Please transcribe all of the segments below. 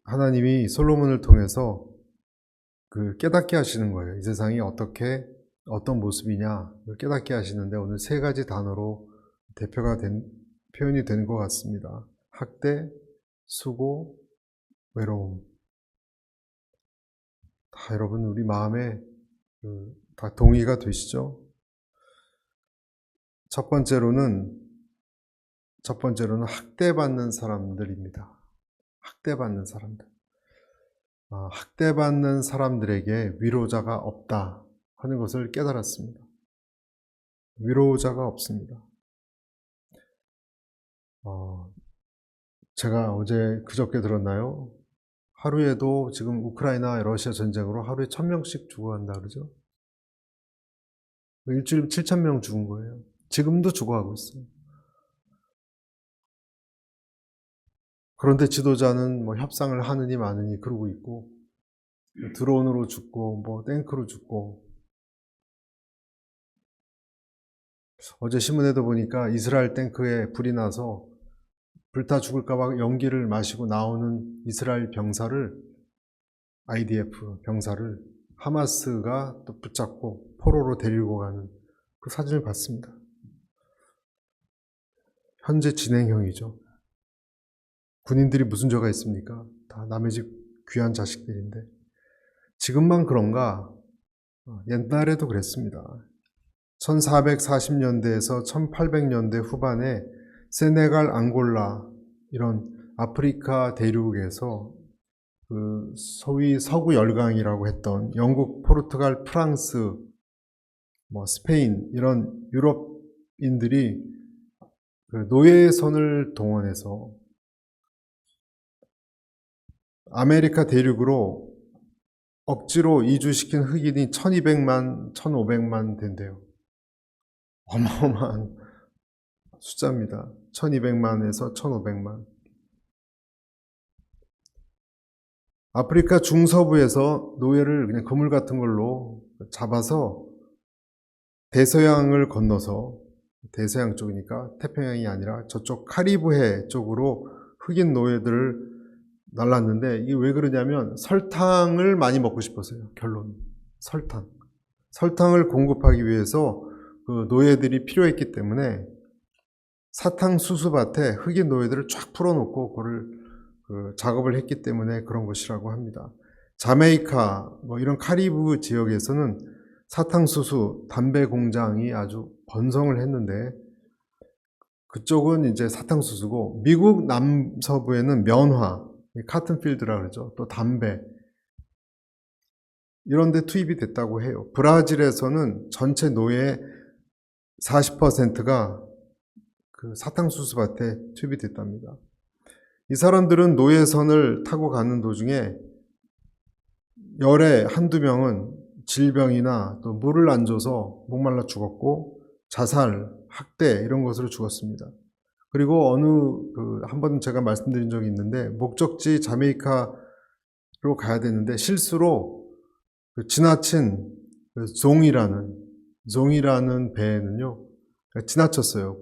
하나님이 솔로몬을 통해서 깨닫게 하시는 거예요. 이 세상이 어떤 모습이냐 깨닫게 하시는데 오늘 세 가지 단어로 표현이 된 것 같습니다. 학대, 수고, 외로움. 다 여러분 우리 마음에 다 동의가 되시죠? 첫 번째로는 학대받는 사람들입니다. 학대받는 사람들. 학대받는 사람들에게 위로자가 없다 하는 것을 깨달았습니다. 위로자가 없습니다. 제가 그저께 들었나요? 하루에도 지금 우크라이나 러시아 전쟁으로 하루에 1000명씩 죽어간다 그러죠? 일주일에 7000명 죽은 거예요. 지금도 죽어가고 있어요. 그런데 지도자는 협상을 하느니 마느니 그러고 있고, 드론으로 죽고, 탱크로 죽고. 어제 신문에도 보니까 이스라엘 탱크에 불이 나서 불타 죽을까봐 연기를 마시고 나오는 이스라엘 IDF 병사를 하마스가 또 붙잡고 포로로 데리고 가는 그 사진을 봤습니다. 현재 진행형이죠. 군인들이 무슨 죄가 있습니까? 다 남의 집 귀한 자식들인데. 지금만 그런가? 옛날에도 그랬습니다. 1440년대에서 1800년대 후반에 세네갈, 앙골라 이런 아프리카 대륙에서 소위 서구 열강이라고 했던 영국, 포르투갈, 프랑스, 스페인 이런 유럽인들이 노예선을 동원해서 아메리카 대륙으로 억지로 이주시킨 흑인이 1200만, 1500만 된대요. 어마어마한 숫자입니다. 1200만에서 1500만. 아프리카 중서부에서 노예를 그냥 그물 같은 걸로 잡아서 대서양을 건너서, 대서양 쪽이니까 태평양이 아니라 저쪽 카리브해 쪽으로 흑인 노예들을 날랐는데, 이게 왜 그러냐면 설탕을 많이 먹고 싶었어요. 결론. 설탕을 공급하기 위해서 노예들이 필요했기 때문에 사탕수수밭에 흑인 노예들을 쫙 풀어놓고 그거를 작업을 했기 때문에 그런 것이라고 합니다. 자메이카 이런 카리브 지역에서는 사탕수수, 담배 공장이 아주 번성을 했는데, 그쪽은 이제 사탕수수고, 미국 남서부에는 면화, 카튼필드라 그러죠. 또 담배 이런 데 투입이 됐다고 해요. 브라질에서는 전체 노예의 40%가 사탕수수밭에 투입이 됐답니다. 이 사람들은 노예선을 타고 가는 도중에 열에 한두 명은 질병이나 또 물을 안 줘서 목말라 죽었고, 자살, 학대 이런 것으로 죽었습니다. 그리고 한번 제가 말씀드린 적이 있는데, 목적지 자메이카로 가야 되는데 실수로 지나친 종이라는 배에는요 지나쳤어요.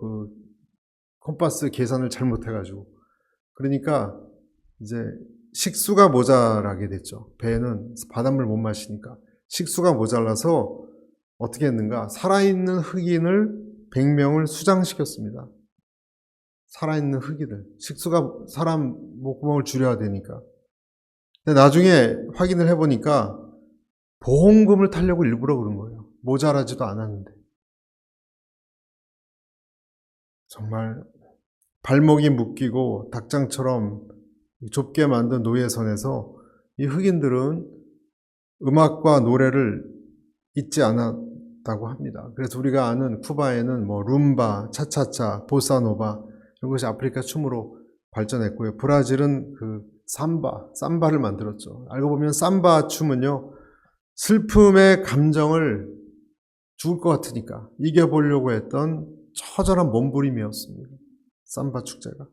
콤파스 계산을 잘못해가지고. 그러니까 이제 식수가 모자라게 됐죠. 배는 바닷물 못 마시니까 식수가 모자라서 어떻게 했는가? 살아있는 흑인을 100명을 수장시켰습니다. 살아있는 흑인들. 식수가 사람 목구멍을 줄여야 되니까. 근데 나중에 확인을 해보니까 보험금을 타려고 일부러 그런 거예요. 모자라지도 않았는데. 정말 발목이 묶이고 닭장처럼 좁게 만든 노예선에서 이 흑인들은 음악과 노래를 잊지 않았다고 합니다. 그래서 우리가 아는 쿠바에는 룸바, 차차차, 보사노바 이런 것이 아프리카 춤으로 발전했고요. 브라질은 삼바를 만들었죠. 알고 보면 삼바 춤은요, 슬픔의 감정을 죽을 것 같으니까 이겨보려고 했던 처절한 몸부림이었습니다. 삼바 축제가.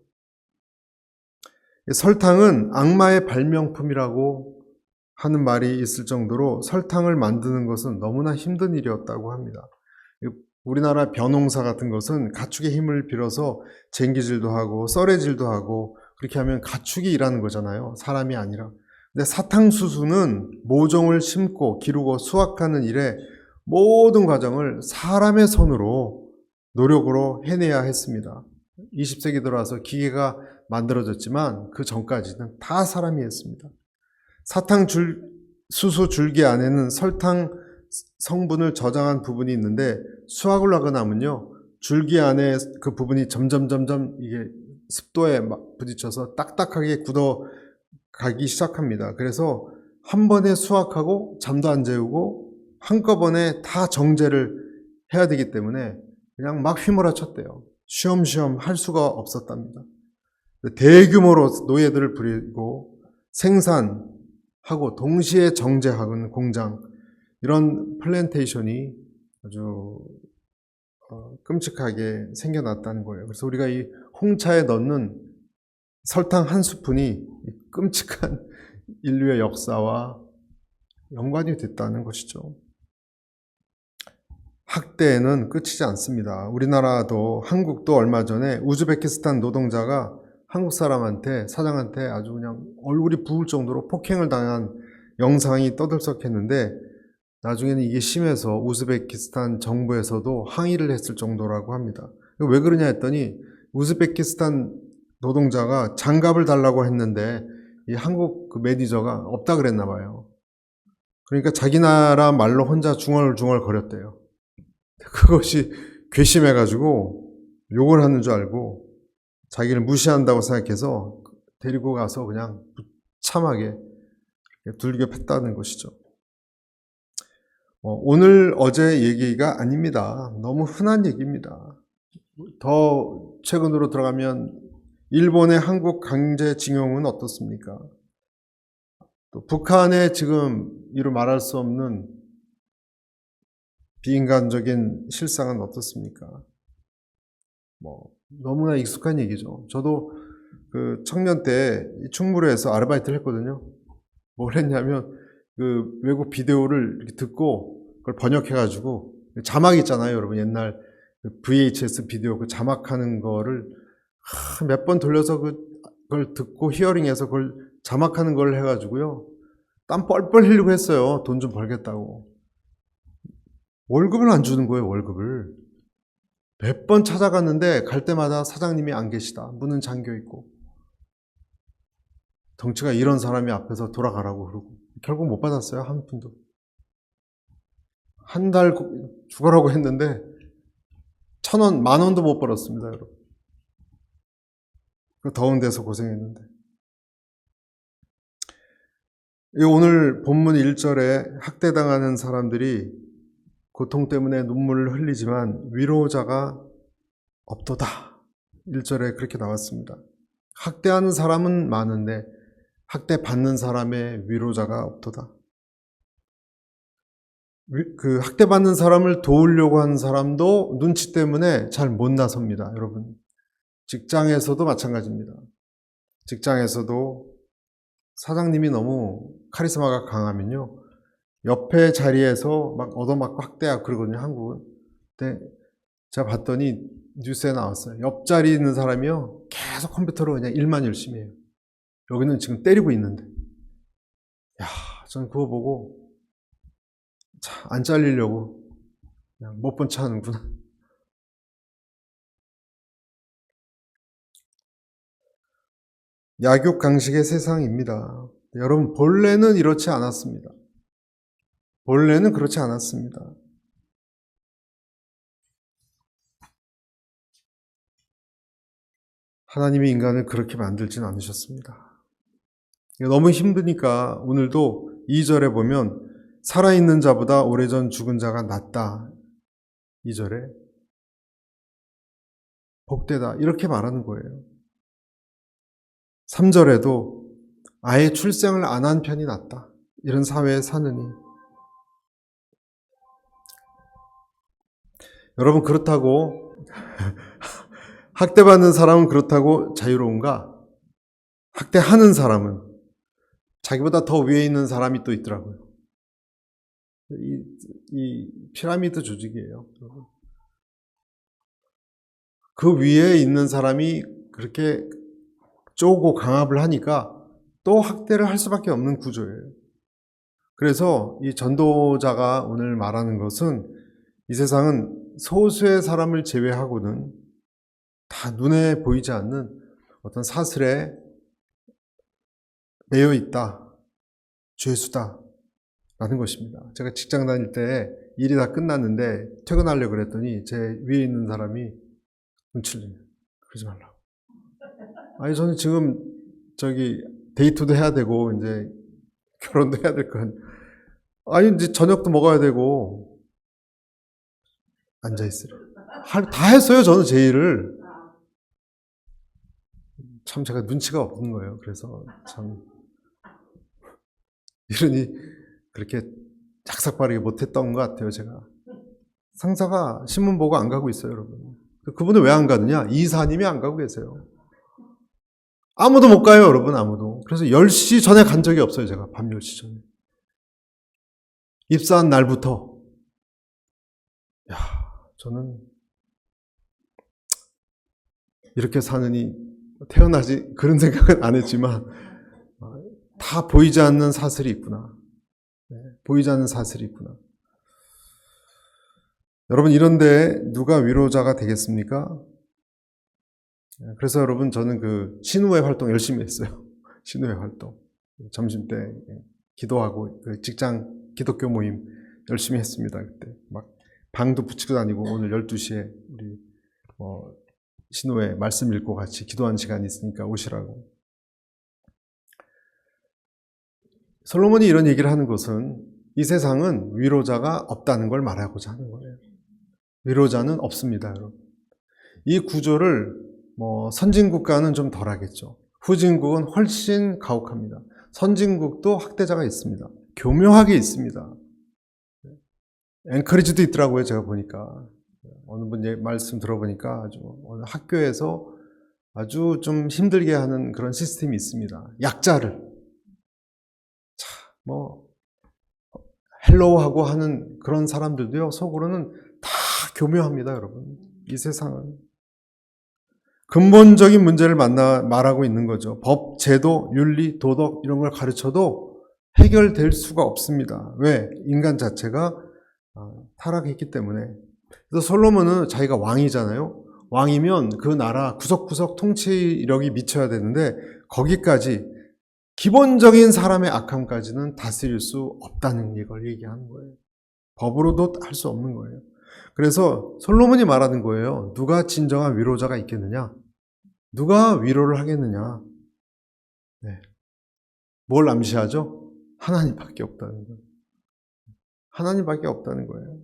설탕은 악마의 발명품이라고 하는 말이 있을 정도로 설탕을 만드는 것은 너무나 힘든 일이었다고 합니다. 우리나라 벼농사 같은 것은 가축의 힘을 빌어서 쟁기질도 하고 썰애질도 하고 그렇게 하면 가축이 일하는 거잖아요. 사람이 아니라. 근데 사탕수수는 모종을 심고 기르고 수확하는 일에 모든 과정을 사람의 손으로 노력으로 해내야 했습니다. 20세기 들어와서 기계가 만들어졌지만 그 전까지는 다 사람이 했습니다. 수수 줄기 안에는 설탕 성분을 저장한 부분이 있는데 수확을 하고 나면요, 줄기 안에 그 부분이 점점 이게 습도에 부딪혀서 딱딱하게 굳어가기 시작합니다. 그래서 한 번에 수확하고 잠도 안 재우고 한꺼번에 다 정제를 해야 되기 때문에 그냥 막 휘몰아쳤대요. 쉬엄쉬엄 할 수가 없었답니다. 대규모로 노예들을 부리고 생산하고 동시에 정제하는 공장, 이런 플랜테이션이 아주 끔찍하게 생겨났다는 거예요. 그래서 우리가 이 홍차에 넣는 설탕 한 스푼이 끔찍한 인류의 역사와 연관이 됐다는 것이죠. 학대는 끝이지 않습니다. 우리나라도, 한국도 얼마 전에 우즈베키스탄 노동자가 한국 사람한테, 사장한테 아주 그냥 얼굴이 부을 정도로 폭행을 당한 영상이 떠들썩했는데, 나중에는 이게 심해서 우즈베키스탄 정부에서도 항의를 했을 정도라고 합니다. 왜 그러냐 했더니 우즈베키스탄 노동자가 장갑을 달라고 했는데 이 한국 그 매니저가 없다 그랬나 봐요. 그러니까 자기 나라 말로 혼자 중얼중얼 거렸대요. 그것이 괘씸해가지고 욕을 하는 줄 알고 자기를 무시한다고 생각해서 데리고 가서 그냥 참하게 둘겨 팼다는 것이죠. 오늘 어제 얘기가 아닙니다. 너무 흔한 얘기입니다. 더 최근으로 들어가면 일본의 한국 강제징용은 어떻습니까? 또 북한의 지금 이루 말할 수 없는 비인간적인 실상은 어떻습니까? 너무나 익숙한 얘기죠. 저도 그 청년 때 충무로에서 아르바이트를 했거든요. 뭘 했냐면 그 외국 비디오를 이렇게 듣고 그걸 번역해가지고 자막 있잖아요, 여러분. 옛날 VHS 비디오 그 자막하는 거를 몇 번 돌려서 그걸 듣고 히어링해서 그걸 자막하는 걸 해가지고요. 땀 뻘뻘 흘리고 했어요. 돈 좀 벌겠다고. 월급을 안 주는 거예요, 월급을. 몇 번 찾아갔는데 갈 때마다 사장님이 안 계시다. 문은 잠겨 있고. 덩치가 이런 사람이 앞에서 돌아가라고 그러고. 결국 못 받았어요, 한 푼도. 한 달 죽어라고 했는데 1,000원, 10,000원도 못 벌었습니다, 여러분. 그 더운 데서 고생했는데. 오늘 본문 1절에 학대당하는 사람들이 고통 때문에 눈물을 흘리지만 위로자가 없도다. 1절에 그렇게 나왔습니다. 학대하는 사람은 많은데 학대받는 사람의 위로자가 없도다. 그 학대받는 사람을 도우려고 하는 사람도 눈치 때문에 잘 못 나섭니다, 여러분. 직장에서도 마찬가지입니다. 직장에서도 사장님이 너무 카리스마가 강하면요, 옆에 자리에서 막 얻어맞고 학대하고 그러거든요, 한국은. 근데 제가 봤더니 뉴스에 나왔어요. 옆자리에 있는 사람이요, 계속 컴퓨터로 그냥 일만 열심히 해요. 여기는 지금 때리고 있는데. 야, 저는 그거 보고 안 잘리려고 그냥 못 본 차 하는구나. 약육강식의 세상입니다. 여러분, 본래는 이렇지 않았습니다. 본래는 그렇지 않았습니다. 하나님이 인간을 그렇게 만들진 않으셨습니다. 너무 힘드니까 오늘도 2절에 보면 살아있는 자보다 오래전 죽은 자가 낫다. 2절에 복되다. 이렇게 말하는 거예요. 3절에도 아예 출생을 안 한 편이 낫다. 이런 사회에 사느니. 여러분, 그렇다고 학대받는 사람은 그렇다고 자유로운가? 학대하는 사람은 자기보다 더 위에 있는 사람이 또 있더라고요. 이 피라미드 조직이에요. 그 위에 있는 사람이 그렇게 쪼고 강압을 하니까 또 학대를 할 수밖에 없는 구조예요. 그래서 이 전도자가 오늘 말하는 것은 이 세상은 소수의 사람을 제외하고는 다 눈에 보이지 않는 어떤 사슬에 매여 있다. 죄수다. 라는 것입니다. 제가 직장 다닐 때 일이 다 끝났는데 퇴근하려고 그랬더니 제 위에 있는 사람이 눈치를 내요. 그러지 말라고. 아니, 저는 지금 데이트도 해야 되고, 이제 결혼도 해야 될 건. 아니, 이제 저녁도 먹어야 되고, 앉아있으래. 다 했어요, 저는 제 일을. 참 제가 눈치가 없는 거예요. 그래서 참, 이러니 그렇게 작삭빠르게 못했던 것 같아요, 제가. 상사가 신문 보고 안 가고 있어요, 여러분. 그분은 왜 안 가느냐? 이사님이 안 가고 계세요. 아무도 못 가요, 여러분, 아무도. 그래서 10시 전에 간 적이 없어요, 제가. 밤 10시 전에. 입사한 날부터. 야, 저는 이렇게 사느니 태어나지, 그런 생각은 안 했지만, 다 보이지 않는 사슬이 있구나. 보이지 않는 사슬이 있구나. 여러분, 이런데 누가 위로자가 되겠습니까? 그래서 여러분, 저는 신우회 활동 열심히 했어요. 신우회 활동. 점심 때 기도하고, 직장 기독교 모임 열심히 했습니다. 그때. 막 방도 붙이고 다니고, 오늘 12시에 우리, 신우회 말씀 읽고 같이 기도하는 시간이 있으니까 오시라고. 솔로몬이 이런 얘기를 하는 것은 이 세상은 위로자가 없다는 걸 말하고자 하는 거예요. 위로자는 없습니다, 여러분. 이 구조를 선진국가는 좀 덜하겠죠. 후진국은 훨씬 가혹합니다. 선진국도 학대자가 있습니다. 교묘하게 있습니다. 앵커리지도 있더라고요, 제가 보니까. 어느 분 말씀 들어보니까 어느 학교에서 아주 좀 힘들게 하는 그런 시스템이 있습니다. 약자를. 헬로우하고 하는 그런 사람들도요, 속으로는 다 교묘합니다, 여러분. 이 세상은. 근본적인 문제를 말하고 있는 거죠. 법, 제도, 윤리, 도덕 이런 걸 가르쳐도 해결될 수가 없습니다. 왜? 인간 자체가 타락했기 때문에. 그래서 솔로몬은 자기가 왕이잖아요. 왕이면 그 나라 구석구석 통치력이 미쳐야 되는데 거기까지 기본적인 사람의 악함까지는 다스릴 수 없다는 걸 얘기하는 거예요. 법으로도 할 수 없는 거예요. 그래서 솔로몬이 말하는 거예요. 누가 진정한 위로자가 있겠느냐? 누가 위로를 하겠느냐? 네. 뭘 암시하죠? 하나님밖에 없다는 거예요. 하나님밖에 없다는 거예요.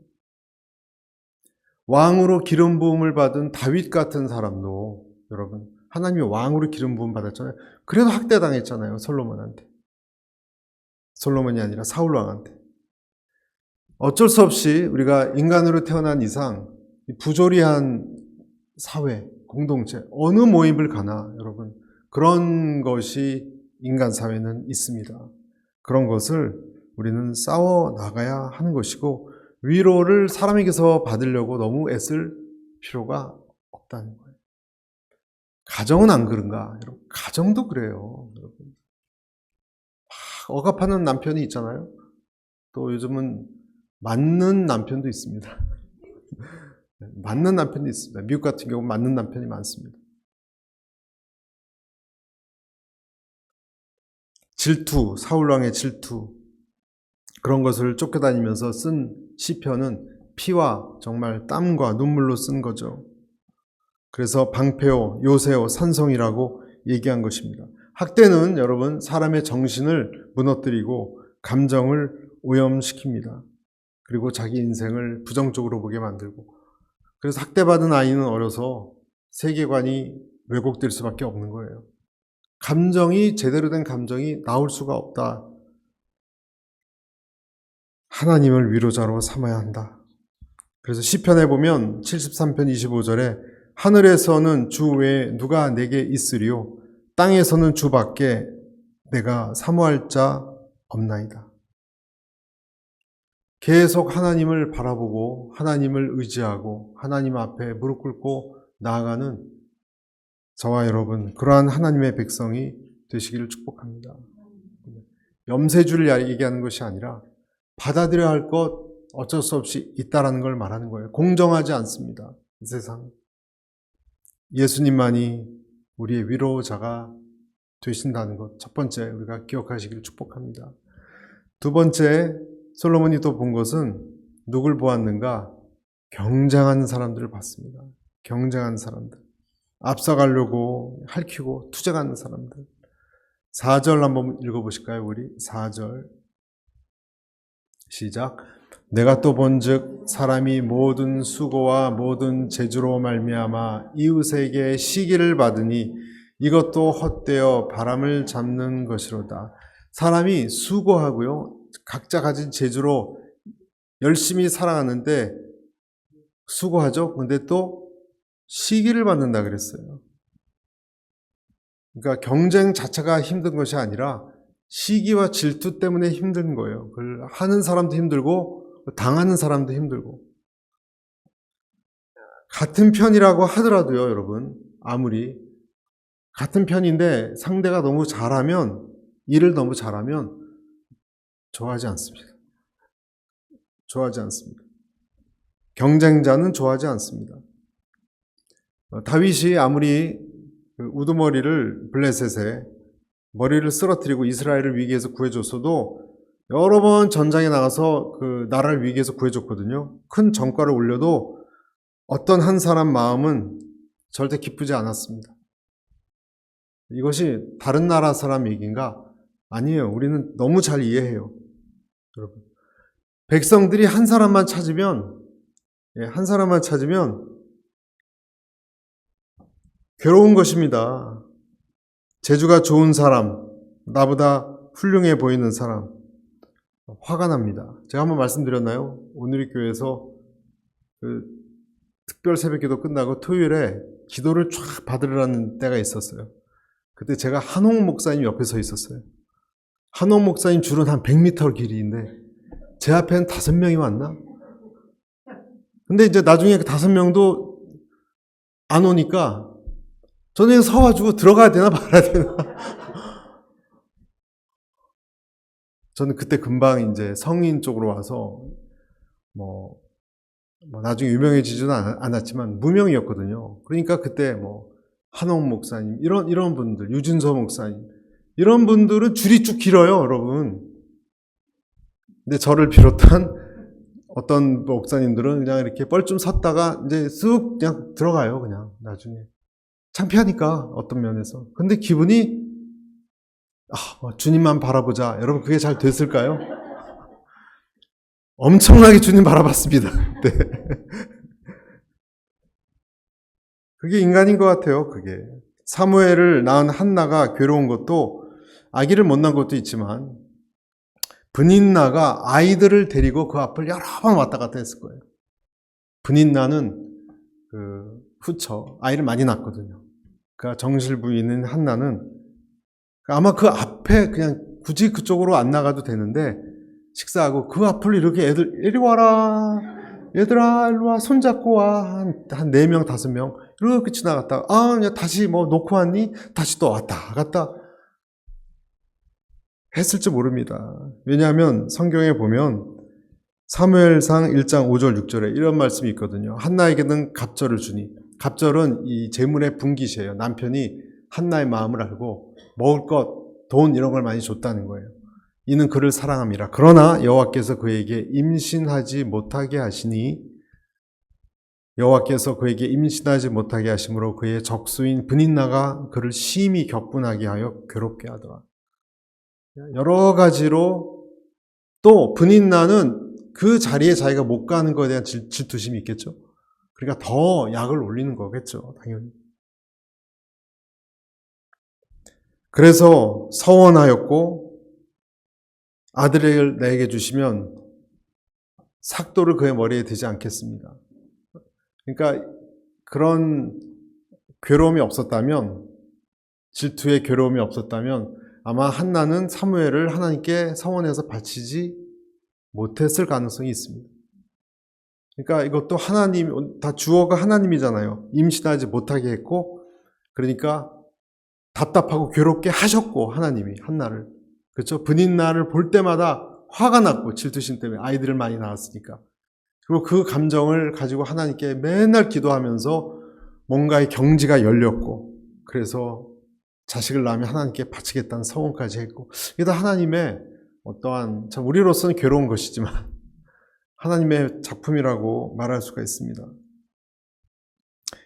왕으로 기름 부음을 받은 다윗 같은 사람도 여러분 하나님이 왕으로 기름 부음 받았잖아요. 그래도 학대당했잖아요. 솔로몬한테. 솔로몬이 아니라 사울 왕한테. 어쩔 수 없이 우리가 인간으로 태어난 이상 부조리한 사회, 공동체, 어느 모임을 가나 여러분 그런 것이 인간 사회는 있습니다. 그런 것을 우리는 싸워 나가야 하는 것이고 위로를 사람에게서 받으려고 너무 애쓸 필요가 없다는 거예요. 가정은 안 그런가? 여러분, 가정도 그래요. 여러분. 억압하는 남편이 있잖아요. 또 요즘은 맞는 남편도 있습니다. 맞는 남편도 있습니다. 미국 같은 경우는 맞는 남편이 많습니다. 질투, 사울왕의 질투 그런 것을 쫓겨다니면서 쓴 시편은 피와 정말 땀과 눈물로 쓴 거죠. 그래서 방패요, 요새요, 산성이라고 얘기한 것입니다. 학대는 여러분 사람의 정신을 무너뜨리고 감정을 오염시킵니다. 그리고 자기 인생을 부정적으로 보게 만들고 그래서 학대받은 아이는 어려서 세계관이 왜곡될 수밖에 없는 거예요. 감정이 제대로 된 감정이 나올 수가 없다. 하나님을 위로자로 삼아야 한다. 그래서 시편에 보면 73편 25절에 하늘에서는 주 외에 누가 내게 있으리요 땅에서는 주밖에 내가 사모할 자 없나이다. 계속 하나님을 바라보고 하나님을 의지하고 하나님 앞에 무릎 꿇고 나아가는 저와 여러분 그러한 하나님의 백성이 되시기를 축복합니다. 염세주를 얘기하는 것이 아니라 받아들여야 할 것 어쩔 수 없이 있다라는 걸 말하는 거예요. 공정하지 않습니다. 이 세상. 예수님만이 우리의 위로자가 되신다는 것, 첫 번째 우리가 기억하시기를 축복합니다. 두 번째, 솔로몬이 또 본 것은 누굴 보았는가? 경쟁하는 사람들을 봤습니다. 경쟁하는 사람들. 앞서가려고 핥히고 투쟁하는 사람들. 4절 한번 읽어보실까요? 우리 4절 시작. 내가 또 본즉 사람이 모든 수고와 모든 재주로 말미암아 이웃에게 시기를 받으니 이것도 헛되어 바람을 잡는 것이로다. 사람이 수고하고요, 각자 가진 재주로 열심히 살아가는데 수고하죠. 근데 또 시기를 받는다 그랬어요. 그러니까 경쟁 자체가 힘든 것이 아니라 시기와 질투 때문에 힘든 거예요. 그걸 하는 사람도 힘들고 당하는 사람도 힘들고. 같은 편이라고 하더라도요, 여러분, 아무리 같은 편인데 상대가 너무 잘하면, 일을 너무 잘하면 좋아하지 않습니다. 좋아하지 않습니다. 경쟁자는 좋아하지 않습니다. 다윗이 아무리 우두머리를 블레셋에 머리를 쓰러뜨리고 이스라엘을 위기에서 구해줬어도 여러 번 전장에 나가서 그 나라를 위기에서 구해줬거든요. 큰 전과를 올려도 어떤 한 사람 마음은 절대 기쁘지 않았습니다. 이것이 다른 나라 사람 얘기인가? 아니에요. 우리는 너무 잘 이해해요. 여러분. 백성들이 한 사람만 찾으면 괴로운 것입니다. 재주가 좋은 사람, 나보다 훌륭해 보이는 사람, 화가 납니다. 제가 한번 말씀드렸나요? 오늘의 교회에서 그 특별 새벽기도 끝나고 토요일에 기도를 쫙 받으려는 때가 있었어요. 그때 제가 한홍 목사님 옆에 서 있었어요. 한홍 목사님 줄은 한 100m 길이인데 제 앞에는 5명이 왔나? 근데 이제 나중에 그 5명도 안 오니까 저는 서가지고 들어가야 되나 말아야 되나? 저는 그때 금방 이제 성인 쪽으로 와서 뭐 나중에 유명해지지는 않았지만 무명이었거든요. 그러니까 그때 한홍 목사님 이런 분들, 유진서 목사님 이런 분들은 줄이 쭉 길어요, 여러분. 근데 저를 비롯한 어떤 목사님들은 그냥 이렇게 뻘쭘 섰다가 이제 쓱 그냥 들어가요, 그냥 나중에. 창피하니까 어떤 면에서. 근데 기분이 주님만 바라보자. 여러분 그게 잘 됐을까요? 엄청나게 주님 바라봤습니다. 네. 그게 인간인 것 같아요. 그게 사무엘을 낳은 한나가 괴로운 것도 아기를 못 낳은 것도 있지만 브닌나가 아이들을 데리고 그 앞을 여러 번 왔다 갔다 했을 거예요. 브닌나는 후처 아이를 많이 낳았거든요. 그러니까 정실부인인 한나는 아마 그 앞에 그냥 굳이 그쪽으로 안 나가도 되는데 식사하고 그 앞을 이렇게 애들 이리 와라 얘들아 일로 와 손잡고 와 한 4명 5명 이렇게 지나갔다가 다시 놓고 왔니? 다시 또 왔다 갔다 했을지 모릅니다. 왜냐하면 성경에 보면 사무엘상 1장 5절 6절에 이런 말씀이 있거든요. 한나에게는 갑절을 주니 갑절은 이 재물의 분깃이에요. 남편이 한나의 마음을 알고 먹을 것, 돈 이런 걸 많이 줬다는 거예요. 이는 그를 사랑함이라. 그러나 여호와께서 그에게 임신하지 못하게 하시니 여호와께서 그에게 임신하지 못하게 하심으로 그의 적수인 브닌나가 그를 심히 격분하게 하여 괴롭게 하더라. 여러 가지로 또 브닌나는 그 자리에 자기가 못 가는 것에 대한 질투심이 있겠죠. 그러니까 더 약을 올리는 거겠죠, 당연히. 그래서 서원하였고 아들을 내게 주시면 삭도를 그의 머리에 대지 않겠습니다. 그러니까 그런 괴로움이 없었다면, 질투의 괴로움이 없었다면 아마 한나는 사무엘을 하나님께 서원해서 바치지 못했을 가능성이 있습니다. 그러니까 이것도 하나님, 다 주어가 하나님이잖아요. 임신하지 못하게 했고 그러니까 답답하고 괴롭게 하셨고, 하나님이 한나를. 그렇죠? 분인날을 볼 때마다 화가 났고, 질투심 때문에 아이들을 많이 낳았으니까. 그리고 그 감정을 가지고 하나님께 맨날 기도하면서 뭔가의 경지가 열렸고, 그래서 자식을 낳으면 하나님께 바치겠다는 서원까지 했고, 이게 다 하나님의 어떠한, 참 우리로서는 괴로운 것이지만 하나님의 작품이라고 말할 수가 있습니다.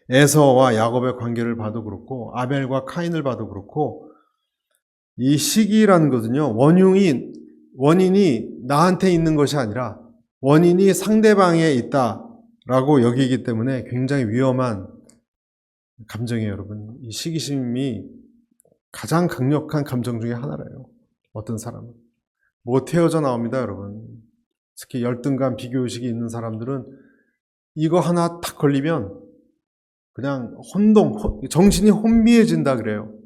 에서와 야곱의 관계를 봐도 그렇고, 아벨과 카인을 봐도 그렇고, 이 시기라는 것은요, 원인이 나한테 있는 것이 아니라 원인이 상대방에 있다라고 여기기 때문에 굉장히 위험한 감정이에요, 여러분. 이 시기심이 가장 강력한 감정 중에 하나래요. 어떤 사람은. 못 헤어져 나옵니다, 여러분. 특히 열등감, 비교의식이 있는 사람들은 이거 하나 탁 걸리면 그냥 정신이 혼미해진다 그래요.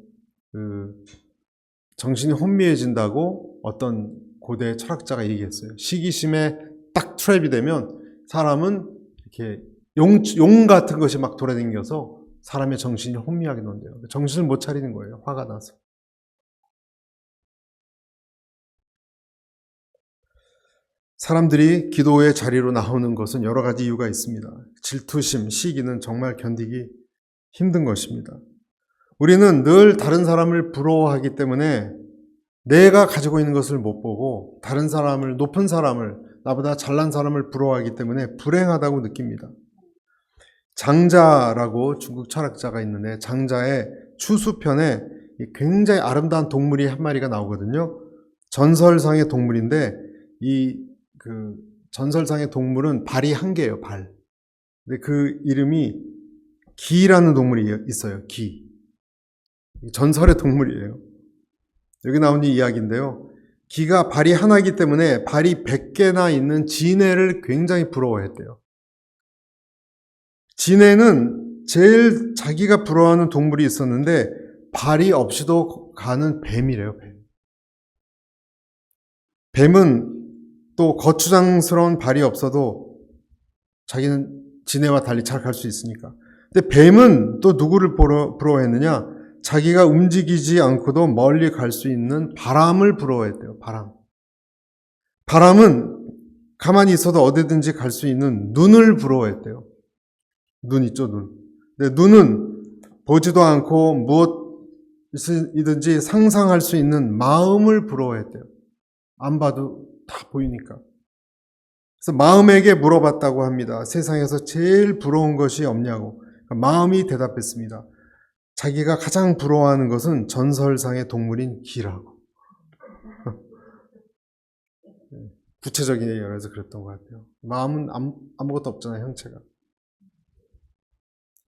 정신이 혼미해진다고 어떤 고대 철학자가 얘기했어요. 시기심에 딱 트랩이 되면 사람은 이렇게 용 같은 것이 막 돌아다녀서 사람의 정신이 혼미하게 논대요. 정신을 못 차리는 거예요. 화가 나서. 사람들이 기도의 자리로 나오는 것은 여러 가지 이유가 있습니다. 질투심, 시기는 정말 견디기 힘든 것입니다. 우리는 늘 다른 사람을 부러워하기 때문에 내가 가지고 있는 것을 못 보고 다른 사람을, 높은 사람을, 나보다 잘난 사람을 부러워하기 때문에 불행하다고 느낍니다. 장자라고 중국 철학자가 있는데, 장자의 추수편에 굉장히 아름다운 동물이 한 마리가 나오거든요. 전설상의 동물인데, 전설상의 동물은 발이 한 개예요, 발. 근데 그 이름이 기라는 동물이 있어요, 기. 전설의 동물이에요. 여기 나오는 이야기인데요. 기가 발이 하나이기 때문에 발이 100개나 있는 진해를 굉장히 부러워했대요. 진해는 제일 자기가 부러워하는 동물이 있었는데 발이 없이도 가는 뱀이래요, 뱀. 뱀은 또 거추장스러운 발이 없어도 자기는 진해와 달리 잘 갈 수 있으니까. 근데 뱀은 또 누구를 부러워했느냐? 자기가 움직이지 않고도 멀리 갈 수 있는 바람을 부러워했대요. 바람은 가만히 있어도 어디든지 갈 수 있는 눈을 부러워했대요. 눈 있죠, 눈. 근데 눈은 보지도 않고 무엇이든지 상상할 수 있는 마음을 부러워했대요. 안 봐도 다 보이니까. 그래서 마음에게 물어봤다고 합니다. 세상에서 제일 부러운 것이 없냐고. 마음이 대답했습니다. 자기가 가장 부러워하는 것은 전설상의 동물인 기라고. 구체적인 얘기라서 그랬던 것 같아요. 마음은 아무것도 없잖아요, 형체가.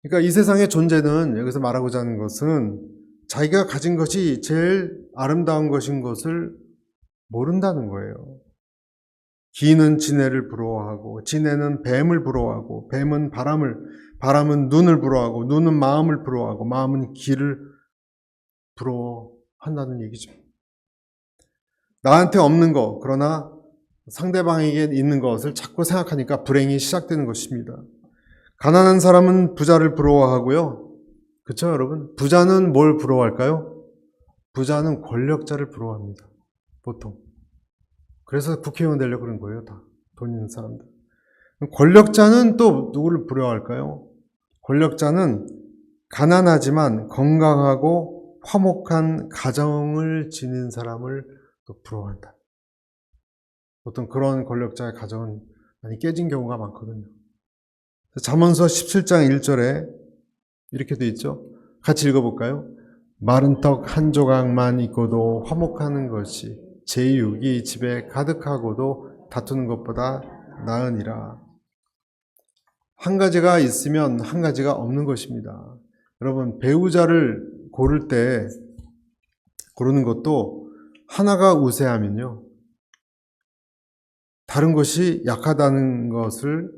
그러니까 이 세상의 존재는, 여기서 말하고자 하는 것은 자기가 가진 것이 제일 아름다운 것인 것을 모른다는 거예요. 기는 진해를 부러워하고, 진해는 뱀을 부러워하고, 뱀은 바람은 눈을 부러워하고, 눈은 마음을 부러워하고, 마음은 기를 부러워한다는 얘기죠. 나한테 없는 것, 그러나 상대방에게 있는 것을 자꾸 생각하니까 불행이 시작되는 것입니다. 가난한 사람은 부자를 부러워하고요. 그렇죠, 여러분? 부자는 뭘 부러워할까요? 부자는 권력자를 부러워합니다. 보통. 그래서 국회의원 되려고 그런 거예요, 다. 돈 있는 사람들. 권력자는 또 누구를 부러워할까요? 권력자는 가난하지만 건강하고 화목한 가정을 지닌 사람을 또 부러워한다. 보통 그런 권력자의 가정은 많이 깨진 경우가 많거든요. 잠언서 17장 1절에 이렇게 돼 있죠. 같이 읽어볼까요? 마른 떡 한 조각만 있고도 화목하는 것이 제육이 집에 가득하고도 다투는 것보다 나으니라. 한 가지가 있으면 한 가지가 없는 것입니다. 여러분, 배우자를 고르는 것도 하나가 우세하면요, 다른 것이 약하다는 것을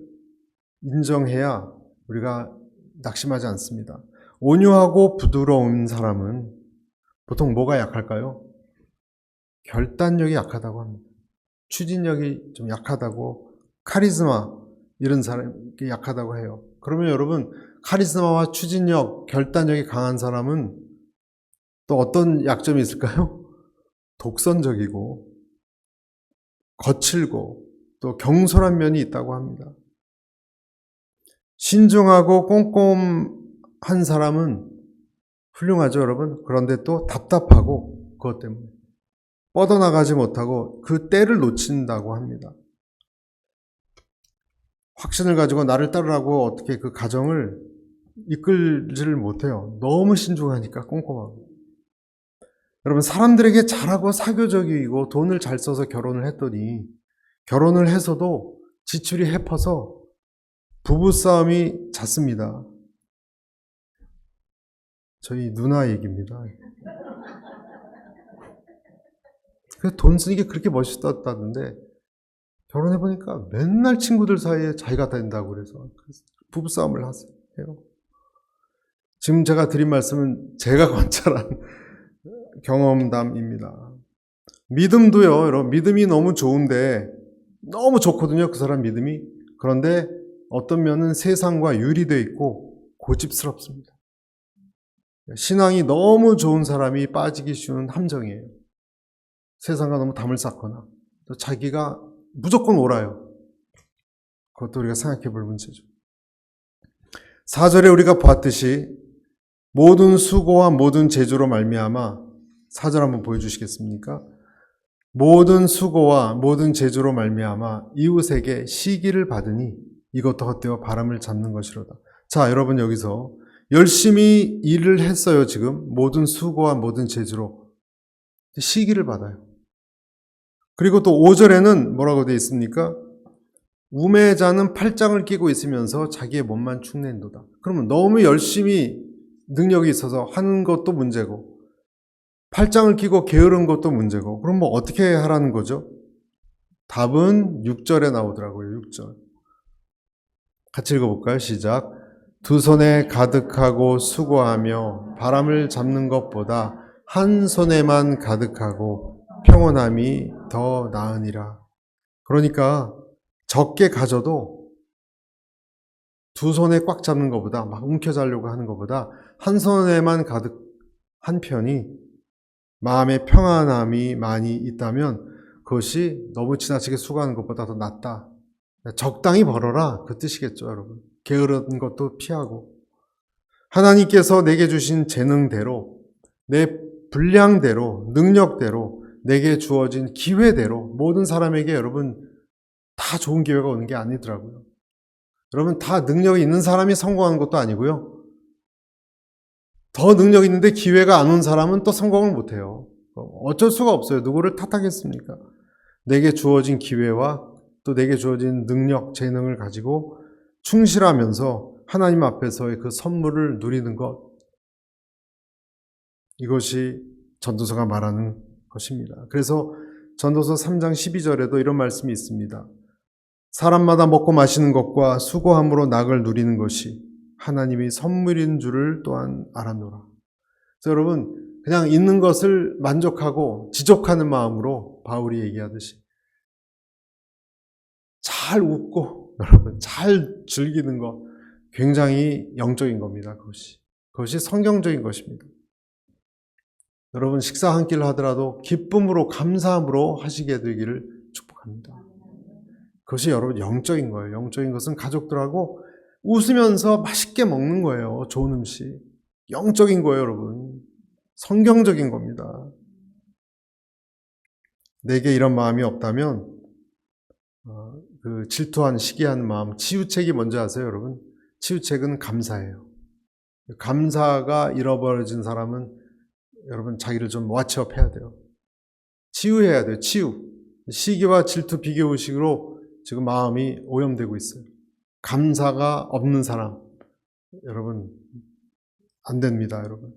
인정해야 우리가 낙심하지 않습니다. 온유하고 부드러운 사람은 보통 뭐가 약할까요? 결단력이 약하다고 합니다. 추진력이 좀 약하다고, 카리스마 이런 사람이 약하다고 해요. 그러면 여러분, 카리스마와 추진력, 결단력이 강한 사람은 또 어떤 약점이 있을까요? 독선적이고 거칠고 또 경솔한 면이 있다고 합니다. 신중하고 꼼꼼한 사람은 훌륭하죠, 여러분. 그런데 또 답답하고 그것 때문에 뻗어나가지 못하고 그 때를 놓친다고 합니다. 확신을 가지고 나를 따르라고 어떻게 그 가정을 이끌지를 못해요. 너무 신중하니까, 꼼꼼하고. 여러분, 사람들에게 잘하고 사교적이고 돈을 잘 써서 결혼을 했더니 결혼을 해서도 지출이 해퍼서 부부싸움이 잦습니다. 저희 누나 얘기입니다. 돈 쓰는 게 그렇게 멋있었다던데 결혼해보니까 맨날 친구들 사이에 자기가 된다고 그래서 부부싸움을 해요. 지금 제가 드린 말씀은 제가 관찰한 경험담입니다. 믿음도요, 여러분, 믿음이 너무 좋은데, 너무 좋거든요, 그 사람 믿음이. 그런데 어떤 면은 세상과 유리되어 있고 고집스럽습니다. 신앙이 너무 좋은 사람이 빠지기 쉬운 함정이에요. 세상과 너무 담을 쌓거나, 또 자기가 무조건 옳아요. 그것도 우리가 생각해 볼 문제죠. 4절에 우리가 봤듯이 모든 수고와 모든 재주로 말미암아 4절 한번 보여주시겠습니까? 모든 수고와 모든 재주로 말미암아 이웃에게 시기를 받으니 이것도 헛되어 바람을 잡는 것이로다. 자, 여러분 여기서 열심히 일을 했어요. 지금 모든 수고와 모든 재주로 시기를 받아요. 그리고 또 5절에는 뭐라고 되어 있습니까? 우매자는 팔짱을 끼고 있으면서 자기의 몸만 축낸도다. 그러면 너무 열심히 능력이 있어서 하는 것도 문제고 팔짱을 끼고 게으른 것도 문제고 그럼 뭐 어떻게 하라는 거죠? 답은 6절에 나오더라고요. 6절. 같이 읽어볼까요? 시작. 두 손에 가득하고 수고하며 바람을 잡는 것보다 한 손에만 가득하고 평온함이 더 나으니라. 그러니까 적게 가져도 두 손에 꽉 잡는 것보다 막 움켜잡으려고 하는 것보다 한 손에만 가득한 편이 마음의 평안함이 많이 있다면 그것이 너무 지나치게 수고하는 것보다 더 낫다. 적당히 벌어라 그 뜻이겠죠, 여러분. 게으른 것도 피하고 하나님께서 내게 주신 재능대로 내 분량대로 능력대로 내게 주어진 기회대로 모든 사람에게 여러분 다 좋은 기회가 오는 게 아니더라고요. 여러분 다 능력이 있는 사람이 성공하는 것도 아니고요. 더 능력이 있는데 기회가 안 온 사람은 또 성공을 못해요. 어쩔 수가 없어요. 누구를 탓하겠습니까? 내게 주어진 기회와 또 내게 주어진 능력, 재능을 가지고 충실하면서 하나님 앞에서의 그 선물을 누리는 것, 이것이 전도서가 말하는 것입니다. 그래서 전도서 3장 12절에도 이런 말씀이 있습니다. 사람마다 먹고 마시는 것과 수고함으로 낙을 누리는 것이 하나님이 선물인 줄을 또한 알아노라. 그래서 여러분 그냥 있는 것을 만족하고 지족하는 마음으로 바울이 얘기하듯이 잘 웃고 여러분 잘 즐기는 것 굉장히 영적인 겁니다. 그것이 성경적인 것입니다. 여러분 식사 한 끼를 하더라도 기쁨으로 감사함으로 하시게 되기를 축복합니다. 그것이 여러분 영적인 거예요. 영적인 것은 가족들하고 웃으면서 맛있게 먹는 거예요. 좋은 음식. 영적인 거예요, 여러분. 성경적인 겁니다. 내게 이런 마음이 없다면 그 질투한 시기하는 마음, 치유책이 뭔지 아세요, 여러분? 치유책은 감사예요. 감사가 잃어버려진 사람은 여러분 자기를 좀 와치업 해야 돼요. 치유해야 돼요. 치유. 시기와 질투, 비교의식으로 지금 마음이 오염되고 있어요. 감사가 없는 사람 여러분 안 됩니다. 여러분.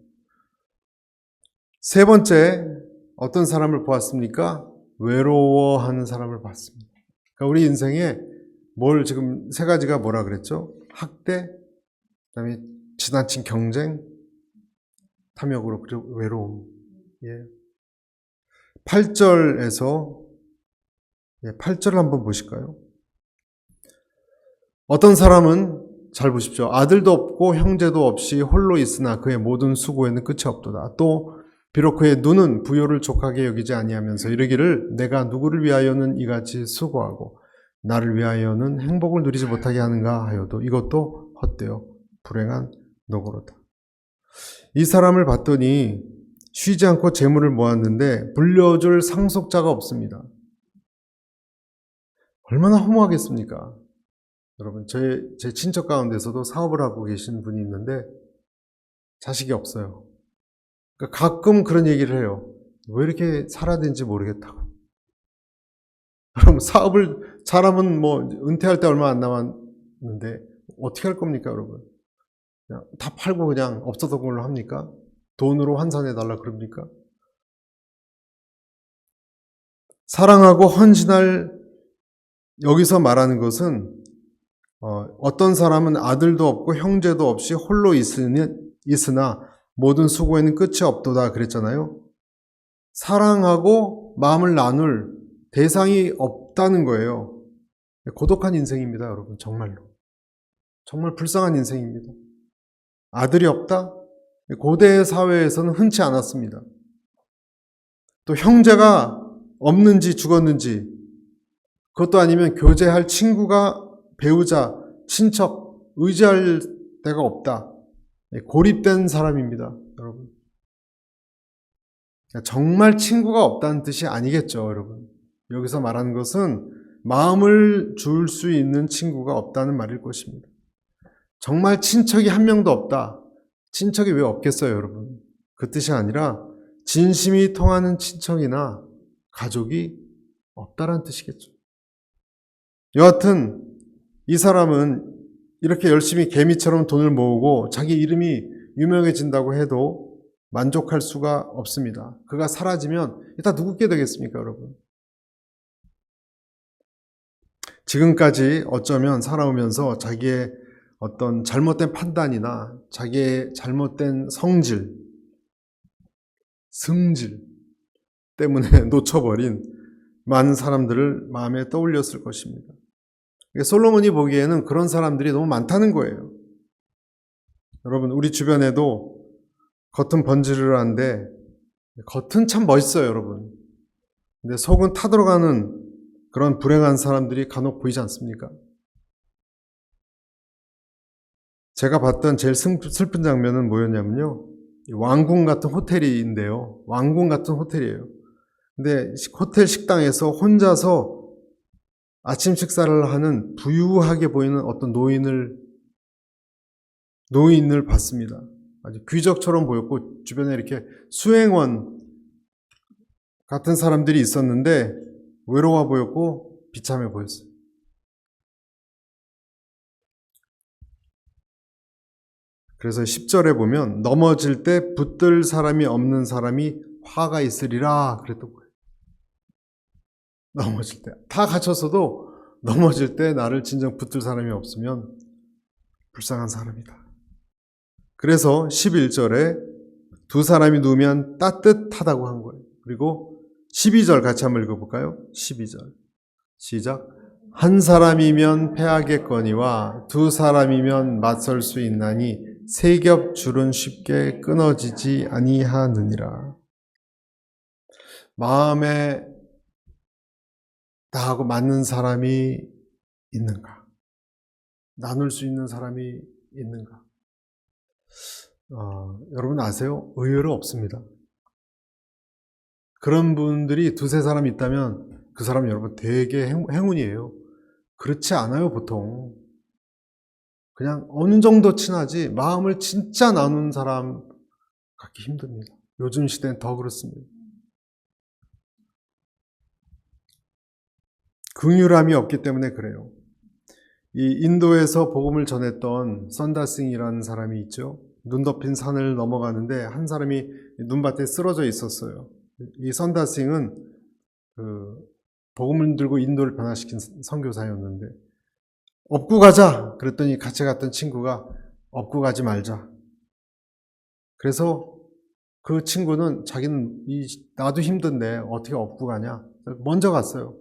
세 번째 어떤 사람을 보았습니까? 외로워하는 사람을 봤습니다. 그러니까 우리 인생에 지금 세 가지가 뭐라 그랬죠? 학대, 그다음에 지나친 경쟁, 탐욕으로 그리고 외로움. 8절에서 8절을 한번 보실까요? 어떤 사람은 잘 보십시오. 아들도 없고 형제도 없이 홀로 있으나 그의 모든 수고에는 끝이 없도다. 또 비록 그의 눈은 부요를 족하게 여기지 아니하면서 이르기를 내가 누구를 위하여는 이같이 수고하고 나를 위하여는 행복을 누리지 못하게 하는가 하여도 이것도 헛되어 불행한 노고로다. 이 사람을 봤더니 쉬지 않고 재물을 모았는데 불려줄 상속자가 없습니다. 얼마나 허무하겠습니까? 여러분, 제 친척 가운데서도 사업을 하고 계신 분이 있는데 자식이 없어요. 그러니까 가끔 그런 얘기를 해요. 왜 이렇게 살아야 되는지 모르겠다고. 그럼 사업을 잘하면 뭐 은퇴할 때 얼마 안 남았는데 어떻게 할 겁니까, 여러분? 그냥 다 팔고 그냥 없었던 걸로 합니까? 돈으로 환산해달라 그럽니까? 사랑하고 헌신할, 여기서 말하는 것은 어떤 사람은 아들도 없고 형제도 없이 홀로 있으나 모든 수고에는 끝이 없도다 그랬잖아요. 사랑하고 마음을 나눌 대상이 없다는 거예요. 고독한 인생입니다, 여러분. 정말로. 정말 불쌍한 인생입니다. 아들이 없다? 고대 사회에서는 흔치 않았습니다. 또 형제가 없는지 죽었는지, 그것도 아니면 교제할 친구가, 배우자, 친척, 의지할 데가 없다. 고립된 사람입니다, 여러분. 정말 친구가 없다는 뜻이 아니겠죠, 여러분. 여기서 말하는 것은 마음을 줄 수 있는 친구가 없다는 말일 것입니다. 정말 친척이 한 명도 없다. 친척이 왜 없겠어요, 여러분? 그 뜻이 아니라 진심이 통하는 친척이나 가족이 없다라는 뜻이겠죠. 여하튼 이 사람은 이렇게 열심히 개미처럼 돈을 모으고 자기 이름이 유명해진다고 해도 만족할 수가 없습니다. 그가 사라지면 이따 누구께 되겠습니까, 여러분? 지금까지 어쩌면 살아오면서 자기의 어떤 잘못된 판단이나 자기의 잘못된 성질, 승질 때문에 놓쳐버린 많은 사람들을 마음에 떠올렸을 것입니다. 솔로몬이 보기에는 그런 사람들이 너무 많다는 거예요. 여러분, 우리 주변에도 겉은 번지르르한데 겉은 참 멋있어요, 여러분. 근데 속은 타들어가는 그런 불행한 사람들이 간혹 보이지 않습니까? 제가 봤던 제일 슬픈 장면은 뭐였냐면요. 왕궁 같은 호텔인데요. 왕궁 같은 호텔이에요. 근데 호텔 식당에서 혼자서 아침 식사를 하는 부유하게 보이는 어떤 노인을 봤습니다. 아주 귀족처럼 보였고 주변에 이렇게 수행원 같은 사람들이 있었는데 외로워 보였고 비참해 보였어요. 그래서 10절에 보면 넘어질 때 붙들 사람이 없는 사람이 화가 있으리라 그랬던 거예요. 넘어질 때. 다 갖췄어도 넘어질 때 나를 진정 붙들 사람이 없으면 불쌍한 사람이다. 그래서 11절에 두 사람이 누우면 따뜻하다고 한 거예요. 그리고 12절 같이 한번 읽어볼까요? 12절. 시작. 한 사람이면 패하겠거니와 두 사람이면 맞설 수 있나니 세 겹 줄은 쉽게 끊어지지 아니하느니라. 마음에 나하고 맞는 사람이 있는가? 나눌 수 있는 사람이 있는가? 여러분 아세요? 의외로 없습니다. 그런 분들이 두세 사람 있다면 그 사람 여러분 되게 행운이에요. 그렇지 않아요, 보통. 그냥 어느 정도 친하지 마음을 진짜 나눈 사람 갖기 힘듭니다. 요즘 시대는 더 그렇습니다. 긍휼함이 없기 때문에 그래요. 이 인도에서 복음을 전했던 선다싱이라는 사람이 있죠. 눈 덮인 산을 넘어가는데 한 사람이 눈밭에 쓰러져 있었어요. 이 선다싱은 복음을 들고 인도를 변화시킨 선교사였는데 업고 가자 그랬더니 같이 갔던 친구가 업고 가지 말자. 그래서 그 친구는 자기는 나도 힘든데 어떻게 업고 가냐 먼저 갔어요.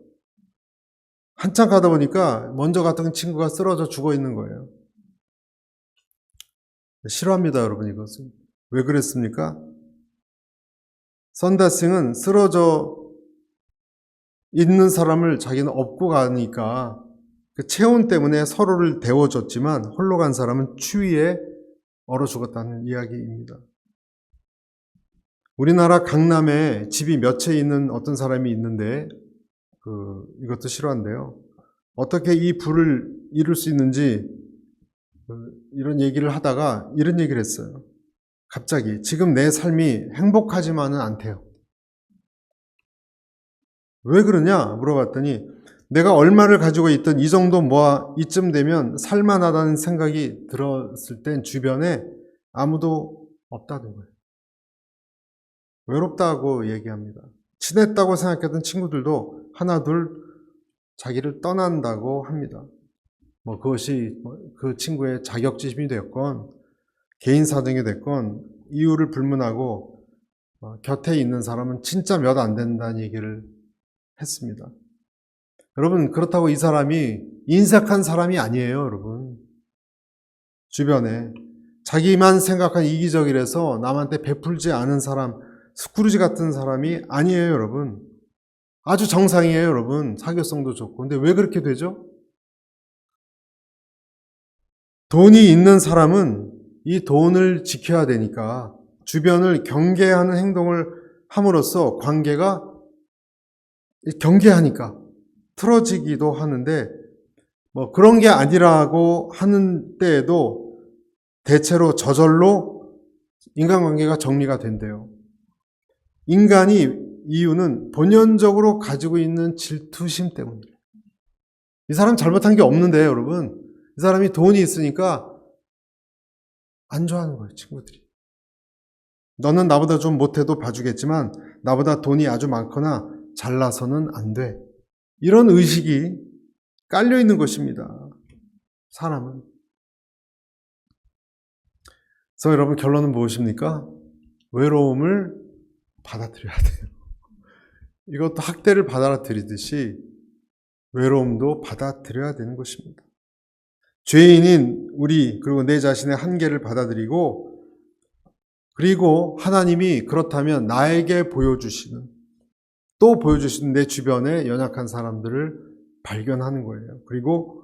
한참 가다 보니까 먼저 갔던 친구가 쓰러져 죽어 있는 거예요. 싫어합니다, 여러분, 이것은. 왜 그랬습니까? 썬다싱은 쓰러져 있는 사람을 자기는 업고 가니까 그 체온 때문에 서로를 데워줬지만 홀로 간 사람은 추위에 얼어 죽었다는 이야기입니다. 우리나라 강남에 집이 몇 채 있는 어떤 사람이 있는데 이것도 싫어한대요. 어떻게 이 부를 이룰 수 있는지 이런 얘기를 하다가 이런 얘기를 했어요. 갑자기 지금 내 삶이 행복하지만은 않대요. 왜 그러냐 물어봤더니 내가 얼마를 가지고 있든 이 정도 모아 이쯤 되면 살만하다는 생각이 들었을 땐 주변에 아무도 없다는 거예요. 외롭다고 얘기합니다. 친했다고 생각했던 친구들도 하나 둘 자기를 떠난다고 합니다. 그것이 그 친구의 자격지심이 됐건 개인 사정이 됐건 이유를 불문하고 곁에 있는 사람은 진짜 몇 안 된다는 얘기를 했습니다. 여러분, 그렇다고 이 사람이 인색한 사람이 아니에요, 여러분. 주변에 자기만 생각한 이기적이라서 남한테 베풀지 않은 사람, 스크루지 같은 사람이 아니에요, 여러분. 아주 정상이에요, 여러분. 사교성도 좋고. 근데 왜 그렇게 되죠? 돈이 있는 사람은 이 돈을 지켜야 되니까 주변을 경계하는 행동을 함으로써 관계가 경계하니까 틀어지기도 하는데 그런 게 아니라고 하는 때에도 대체로 저절로 인간관계가 정리가 된대요. 인간이 이유는 본연적으로 가지고 있는 질투심 때문이에요. 이 사람 잘못한 게 없는데 여러분, 이 사람이 돈이 있으니까 안 좋아하는 거예요, 친구들이. 너는 나보다 좀 못해도 봐주겠지만 나보다 돈이 아주 많거나 잘나서는 안 돼. 이런 의식이 깔려 있는 것입니다. 사람은. 그래서 여러분 결론은 무엇입니까? 외로움을 받아들여야 돼요. 이것도 학대를 받아들이듯이 외로움도 받아들여야 되는 것입니다. 죄인인 우리 그리고 내 자신의 한계를 받아들이고 그리고 하나님이 그렇다면 나에게 보여주시는 또 보여주시는 내 주변에 연약한 사람들을 발견하는 거예요. 그리고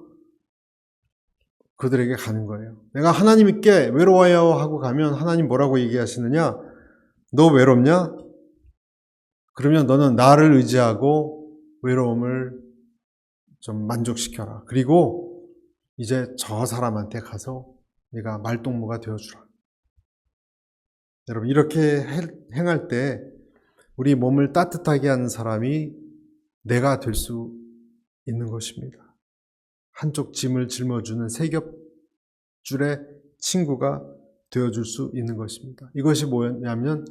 그들에게 가는 거예요. 내가 하나님께 외로워요 하고 가면 하나님 뭐라고 얘기하시느냐? 너 외롭냐? 그러면 너는 나를 의지하고 외로움을 좀 만족시켜라. 그리고 이제 저 사람한테 가서 네가 말동무가 되어주라. 여러분 이렇게 행할 때 우리 몸을 따뜻하게 하는 사람이 내가 될 수 있는 것입니다. 한쪽 짐을 짊어주는 세 겹줄의 친구가 되어줄 수 있는 것입니다. 이것이 뭐냐면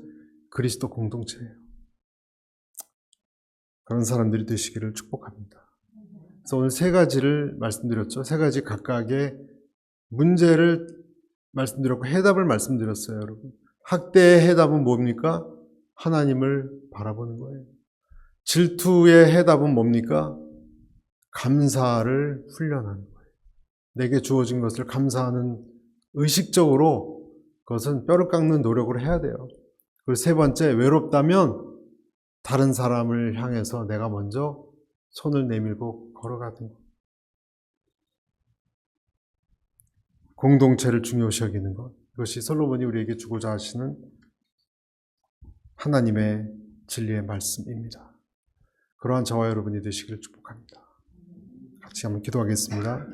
그리스도 공동체예요. 그런 사람들이 되시기를 축복합니다. 그래서 오늘 세 가지를 말씀드렸죠. 세 가지 각각의 문제를 말씀드렸고 해답을 말씀드렸어요, 여러분. 학대의 해답은 뭡니까? 하나님을 바라보는 거예요. 질투의 해답은 뭡니까? 감사를 훈련하는 거예요. 내게 주어진 것을 감사하는 의식적으로 그것은 뼈를 깎는 노력을 해야 돼요. 그리고 세 번째, 외롭다면 다른 사람을 향해서 내가 먼저 손을 내밀고 걸어가는 것. 공동체를 중요시 여기는 것. 이것이 솔로몬이 우리에게 주고자 하시는 하나님의 진리의 말씀입니다. 그러한 저와 여러분이 되시기를 축복합니다. 같이 한번 기도하겠습니다.